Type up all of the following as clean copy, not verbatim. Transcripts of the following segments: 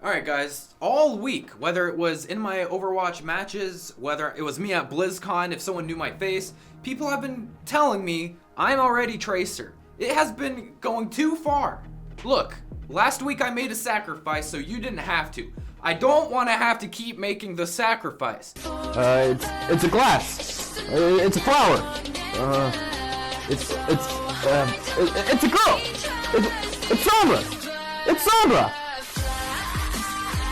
Alright guys, all week, whether it was in my Overwatch matches, whether it was me at BlizzCon, if someone knew my face, people have been telling me I'm already Tracer. It has been going too far. Look, last week I made a sacrifice so you didn't have to. I don't want to have to keep making the sacrifice. It's a glass. It's a flower. It's a girl. It's Sombra. It's Sombra.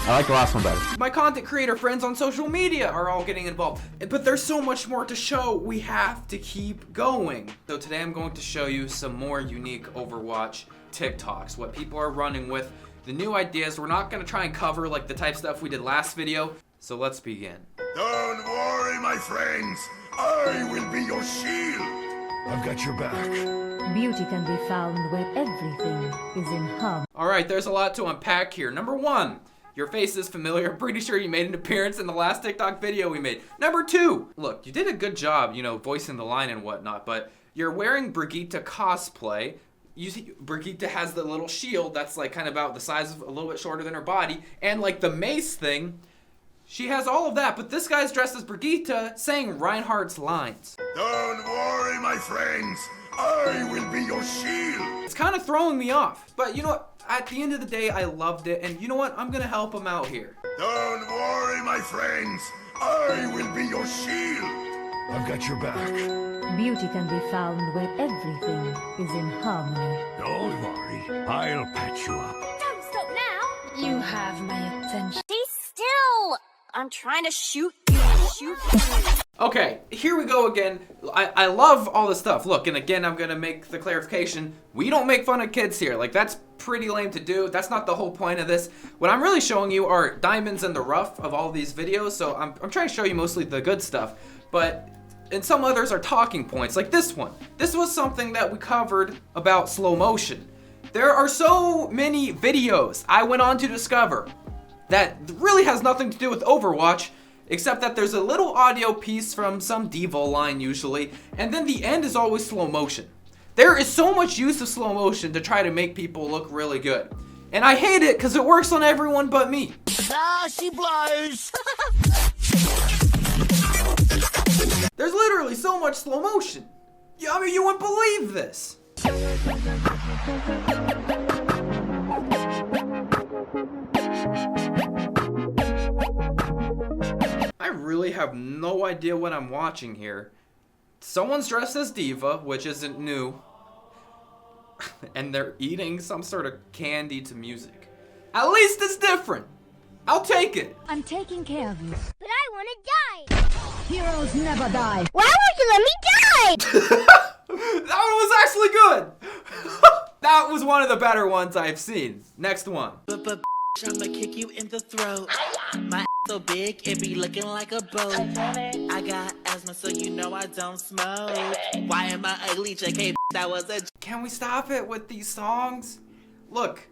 I like the last one better. My content creator friends on social media are all getting involved, but there's so much more to show. We have to keep going. So today I'm going to show you some more unique Overwatch TikToks, what people are running with, the new ideas. We're not gonna try and cover like the type stuff we did last video, so let's begin. Don't worry, my friends. I will be your shield. I've got your back. Beauty can be found where everything is in harmony. Alright, there's a lot to unpack here. Number one, your face is familiar. I'm pretty sure you made an appearance in the last TikTok video we made. Number two, look, you did a good job, voicing the line and whatnot, but you're wearing Brigitte cosplay. You see, Brigitte has the little shield that's like kind of about the size of a little bit shorter than her body, and like the mace thing, she has all of that, but this guy's dressed as Brigitte saying Reinhardt's lines. Don't worry, my friends. I will be your shield. It's kind of throwing me off, but you know what? At the end of the day, I loved it, and you know what? I'm gonna help him out here. Don't worry, my friends. I will be your shield. I've got your back. Beauty can be found where everything is in harmony. Don't worry. I'll patch you up. Don't stop now. You have my attention. Stay still. I'm trying to shoot you. Okay, here we go again. I love all this stuff. Look, and again, I'm gonna make the clarification. We don't make fun of kids here. Like, that's pretty lame to do. That's not the whole point of this. What I'm really showing you are diamonds in the rough of all these videos. So I'm trying to show you mostly the good stuff. But, and some others are talking points, like this one. This was something that we covered about slow motion. There are so many videos I went on to discover that really has nothing to do with Overwatch, except that there's a little audio piece from some D.va line usually, and then the end is always slow motion. There is so much use of slow motion to try to make people look really good. And I hate it because it works on everyone but me. Ah, she blows. There's literally so much slow motion. Yeah, I mean, you wouldn't believe this. I really have no idea what I'm watching here. Someone's dressed as D.va, which isn't new. And they're eating some sort of candy to music. At least it's different. I'll take it. I'm taking care of you. But I want to die. Heroes never die. Why won't you let me die? That one was actually good. That was one of the better ones I've seen. Next one. I'ma kick you in the throat. My ass so big, it be looking like a boat. I got asthma, so you know I don't smoke. Why am I ugly? JK, that was a... Can we stop it with these songs? Look,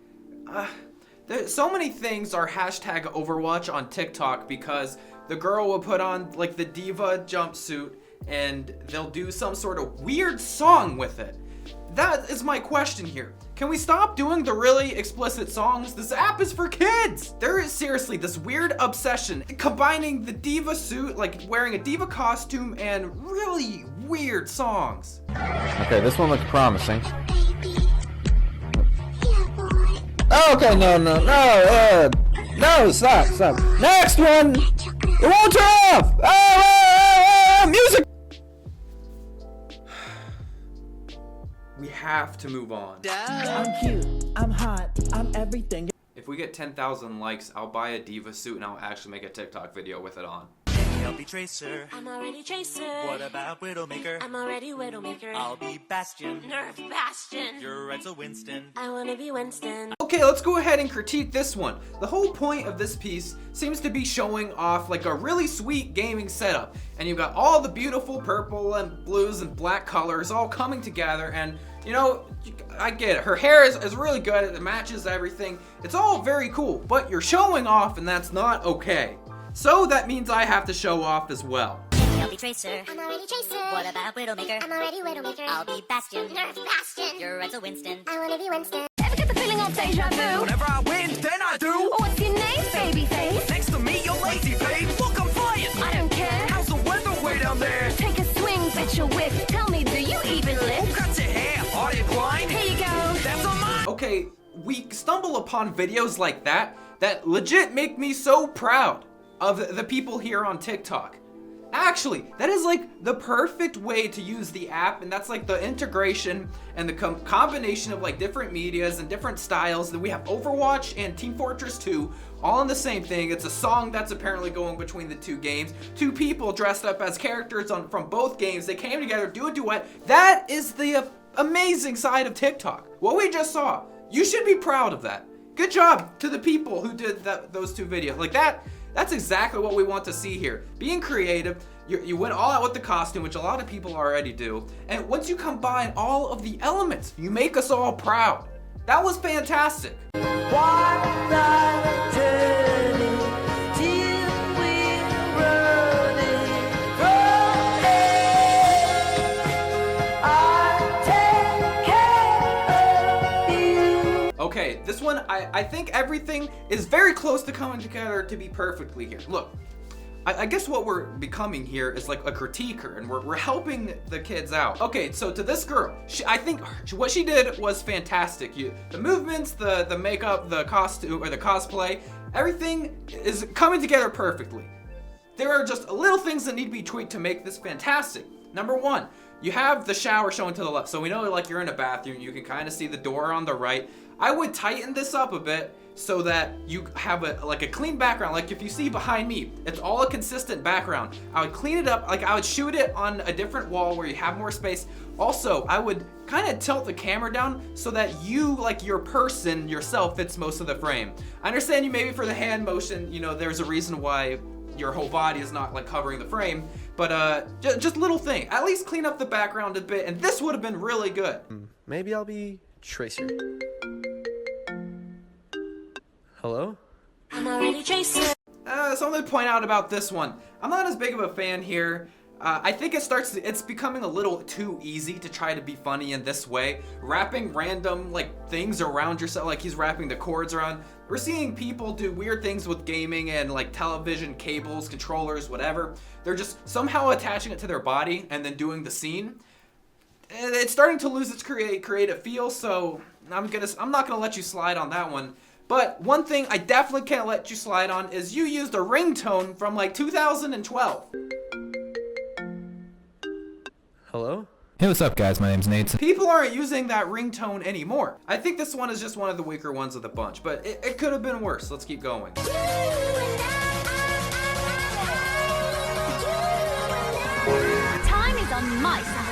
there's so many things are hashtag Overwatch on TikTok because the girl will put on like the D.va jumpsuit and they'll do some sort of weird song with it. That is my question here. Can we stop doing the really explicit songs? This app is for kids! There is seriously this weird obsession combining the D.va suit, like wearing a D.va costume, and really weird songs. Okay, this one looks promising. Oh, okay, no, stop. Next one! It won't turn off! Music! We have to move on. I'm cute, I'm hot, I'm everything. If we get 10,000 likes, I'll buy a D.va suit and I'll actually make a TikTok video with it on. I'll be Tracer. I'm already Tracer. What about Widowmaker? I'm already Widowmaker. I'll be Bastion. Nerf Bastion. You're right, so Winston. I want to be Winston. Okay, let's go ahead and critique this one. The whole point of this piece seems to be showing off like a really sweet gaming setup. And you've got all the beautiful purple and blues and black colors all coming together, and I get it. Her hair is really good. It matches everything. It's all very cool, but you're showing off and that's not okay. So that means I have to show off as well. I'll be Tracer. I'm already Tracer. What about Widowmaker? I'm already Widowmaker. I'll be Bastion. Nerf Bastion. You're right, so Winston. I want to be Winston. Ever get the feeling of deja vu? Whenever I win, then I do. What's your name? okay, we stumble upon videos like that legit make me so proud of the people here on TikTok. Actually, that is like the perfect way to use the app, and that's like the integration and the combination of like different medias and different styles. That we have Overwatch and Team Fortress 2 all in the same thing. It's a song that's apparently going between the two games. Two people dressed up as characters from both games. They came together, do a duet. That is the amazing side of TikTok. What we just saw, you should be proud of that. Good job to the people who did those two videos. Like that's exactly what we want to see here. Being creative, you went all out with the costume, which a lot of people already do. And once you combine all of the elements, you make us all proud. That was fantastic. Okay, this one, I think everything is very close to coming together to be perfectly here. Look, I guess what we're becoming here is like a critiquer, and we're helping the kids out. Okay, so to this girl, I think what she did was fantastic. The movements, the makeup, the costume, or the cosplay, everything is coming together perfectly. There are just little things that need to be tweaked to make this fantastic. Number one, you have the shower showing to the left. So we know like you're in a bathroom, you can kind of see the door on the right. I would tighten this up a bit so that you have a clean background. Like if you see behind me, it's all a consistent background. I would clean it up, like I would shoot it on a different wall where you have more space. Also, I would kind of tilt the camera down so that you, like your person, yourself fits most of the frame. I understand you maybe for the hand motion, you know, there's a reason why your whole body is not like covering the frame, but just little thing. At least clean up the background a bit, and this would have been really good. Maybe I'll be Tracer. Hello? I'm already Tracer. Something to point out about this one. I'm not as big of a fan here. I think it's becoming a little too easy to try to be funny in this way. Wrapping random like things around yourself, like he's wrapping the cords around. We're seeing people do weird things with gaming and like television cables, controllers, whatever. They're just somehow attaching it to their body and then doing the scene. It's starting to lose its creative feel, so I'm not gonna let you slide on that one. But one thing I definitely can't let you slide on is you used a ringtone from like 2012. Hello? Hey, what's up, guys? My name's Nateson. People aren't using that ringtone anymore. I think this one is just one of the weaker ones of the bunch, but it could have been worse. Let's keep going. Time is on my side.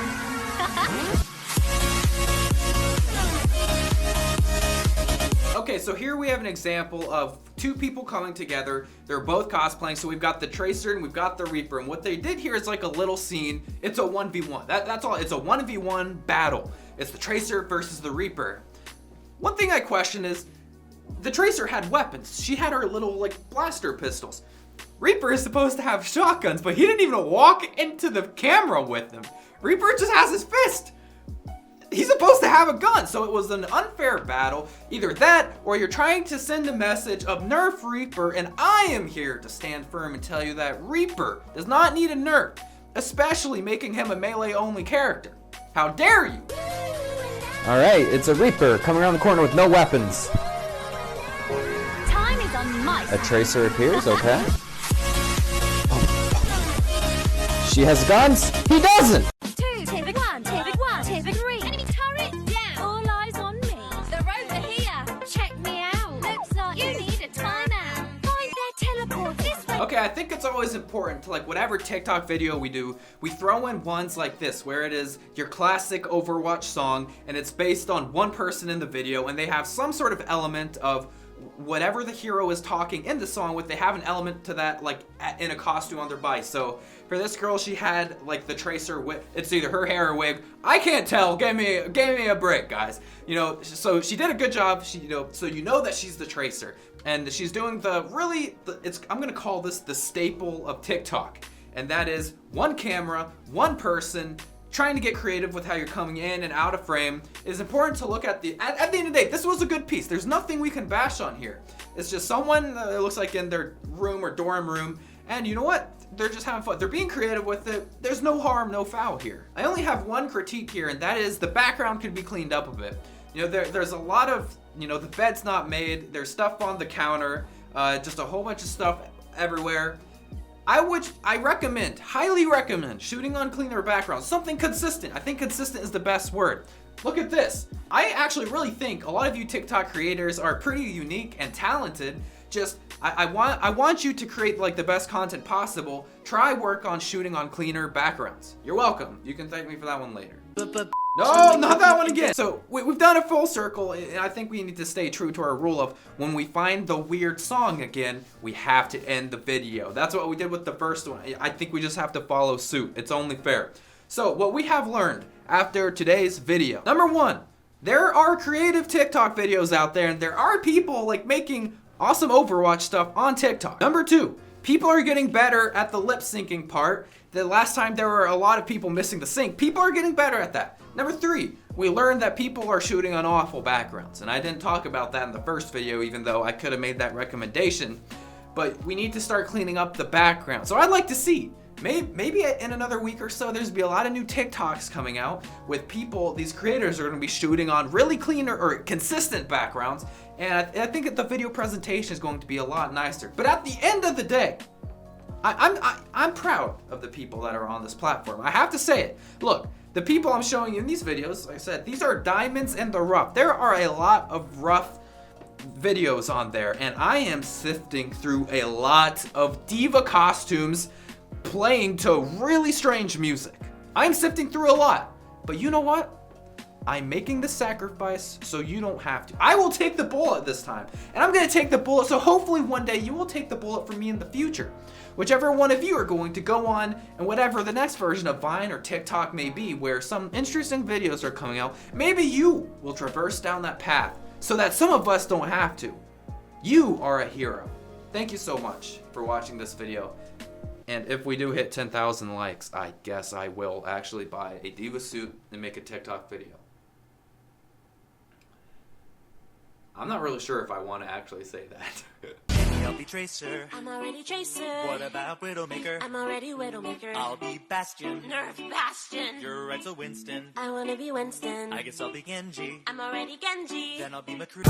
Okay, so here we have an example of two people coming together. They're both cosplaying, so we've got the Tracer and we've got the Reaper, and what they did here is like a little scene. It's a 1v1. That's all. It's a 1v1 battle. It's the Tracer versus the Reaper. One thing I question is, the Tracer had weapons. She had her little like blaster pistols. Reaper is supposed to have shotguns, but he didn't even walk into the camera with them. Reaper just has his fist. He's supposed to have a gun, so it was an unfair battle. Either that, or you're trying to send a message of nerf Reaper, and I am here to stand firm and tell you that Reaper does not need a nerf, especially making him a melee-only character. How dare you? Alright, it's a Reaper coming around the corner with no weapons. Time is on my A side. Tracer appears, okay. She has guns? He doesn't! Two, pivot one, pivot three. Enemy turret down. All eyes on me. They're over here. Check me out. Looks like you need a timeout. Find their teleport this way. Okay, I think it's always important to, like, whatever TikTok video we do, we throw in ones like this, where it is your classic Overwatch song, and it's based on one person in the video, and they have some sort of element of whatever the hero is talking in the song with. They have an element to that, like in a costume on their body. So for this girl, she had like the Tracer it's either her hair or wig. I can't tell. Give me a break, guys. You know, so she did a good job. So you know that she's the Tracer, and she's doing I'm gonna call this the staple of TikTok, and that is one camera, one person. Trying to get creative with how you're coming in and out of frame. Is important to look at the end of the day. This was a good piece. There's nothing we can bash on here. It's just someone that looks like in their room or dorm room, and you know what? They're just having fun. They're being creative with it. There's no harm, no foul here. I only have one critique here, and that is the background could be cleaned up a bit. You know, there's a lot of You know, the bed's not made. There's stuff on the counter. Just a whole bunch of stuff everywhere. I recommend, highly recommend, shooting on cleaner backgrounds. Something consistent. I think consistent is the best word. Look at this. I actually really think a lot of you TikTok creators are pretty unique and talented. Just, I want you to create like the best content possible. Try work on shooting on cleaner backgrounds. You're welcome. You can thank me for that one later. No, not that one again. So we've done a full circle, and I think we need to stay true to our rule of when we find the weird song again, we have to end the video. That's what we did with the first one. I think we just have to follow suit. It's only fair. So what we have learned after today's video. Number one, there are creative TikTok videos out there, and there are people like making awesome Overwatch stuff on TikTok. Number two, people are getting better at the lip syncing part. The last time there were a lot of people missing the sync. People are getting better at that. Number three, we learned that people are shooting on awful backgrounds. And I didn't talk about that in the first video, even though I could have made that recommendation. But we need to start cleaning up the background. So I'd like to see, maybe in another week or so, there's gonna be a lot of new TikToks coming out with people, these creators are gonna be shooting on really clean or consistent backgrounds. And I think that the video presentation is going to be a lot nicer. But at the end of the day, I'm proud of the people that are on this platform. I have to say it. Look, the people I'm showing you in these videos, like I said, these are diamonds in the rough. There are a lot of rough videos on there, and I am sifting through a lot of D.va costumes playing to really strange music. I'm sifting through a lot, but you know what? I'm making the sacrifice so you don't have to. I will take the bullet this time, and I'm gonna take the bullet, so hopefully one day you will take the bullet from me in the future. Whichever one of you are going to go on, and whatever the next version of Vine or TikTok may be, where some interesting videos are coming out, maybe you will traverse down that path so that some of us don't have to. You are a hero. Thank you so much for watching this video. And if we do hit 10,000 likes, I guess I will actually buy a D.va suit and make a TikTok video. I'm not really sure if I want to actually say that. I'll be Tracer. I'm already Tracer. What about Widowmaker? I'm already Widowmaker. I'll be Bastion. Nerf Bastion. You're right, so Winston. I wanna be Winston. I guess I'll be Genji. I'm already Genji. Then I'll be McCree.